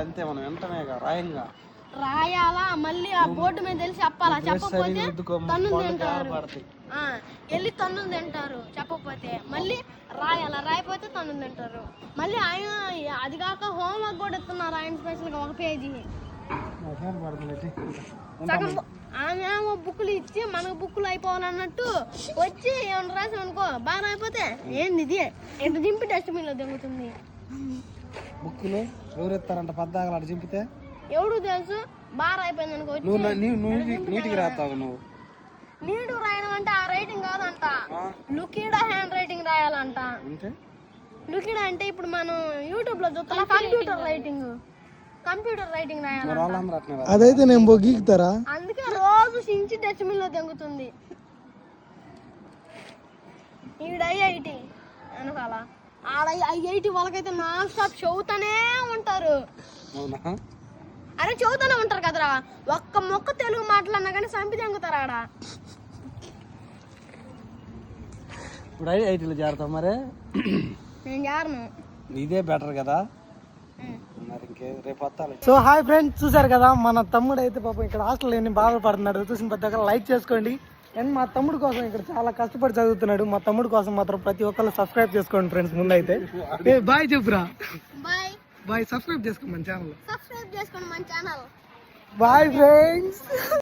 అంతే మనం వెంటనే రాయంగా రాయాలా, మళ్ళీ ఆ బోర్డు మీద తెలిసి చెప్పాలా, చెప్పకపోతే తన్నులు తింటారు. వెళ్ళి తన్నులు తింటారు చెప్పకపోతే, మళ్ళీ రాయాలా, రాయపోతే తన్నులు తింటారు. మళ్ళీ ఆయన అది కాక హోంవర్క్ కూడా ఇస్తున్నారు ఆయన స్పెషల్గా 1 పేజీ. ఆమె బుక్కులు ఇచ్చి మనకు బుక్కులు అయిపోవాలన్నట్టు వచ్చి ఏమన్నా రాసి అనుకో, బాగా రాయిపోతే ఏంది ఇది ఎంత దింపి డస్ట్బిన్ లో దిగుతుంది. బుక్కులు ఎవరు ఇస్తారంట పద్దాగలు అటు చింపితే ఎవడు తెలుసు. బాగా అయిపోయింది అనుకో, నీటికి రాస్తావు నువ్వు. నీటు రాయడం అంటే ఆ రైటింగ్ కాదంట, లుకీడా హ్యాండ్ రైటింగ్ రాయాలంట. లుకీడా అంటే ఇప్పుడు మనం యూట్యూబ్ లో చూస్తాం కంప్యూటర్ రైటింగ్ రాయాలంట. అదైతే నేను బొగ్గిస్తారా, అందుకే రోజు సించి డస్ట్బిన్ లో దెంగుతుంది. ఈడ ఐఐటి వెనకాల ఆడ ఐఐటి వాళ్ళకైతే నాన్ స్టాప్ చదువుతానే ఉంటారు. అరే చదువుతానే ఉంటారు కదరా, ఒక్క మొక్క తెలుగు మాట్లాడినా కానీ సంపి దెంగుతారు ఆడ. ఇప్పుడు ఐఐటీలో చేరతాం మరి. నేను చేరను, ఇదే బెటర్ కదా. సో హాయ్ ఫ్రెండ్స్, చూసారు కదా మన తమ్ముడు అయితే పాపం ఇక్కడ హాస్టల్ ఎన్ని బాధపడుతున్నాడు. చూసిన ప్రతి ఒక్కరు లైక్ చేసుకోండి. అండ్ మా తమ్ముడు కోసం ఇక్కడ చాలా కష్టపడి చదువుతున్నాడు. మా తమ్ముడు కోసం మాత్రం ప్రతి ఒక్కరు సబ్స్క్రైబ్ చేసుకోండి ఫ్రెండ్స్. ముందు అయితే బాయ్ చెప్పురా. బాయ్, సబ్స్క్రైబ్ చేసుకోండి మన ఛానల్. Bye friends.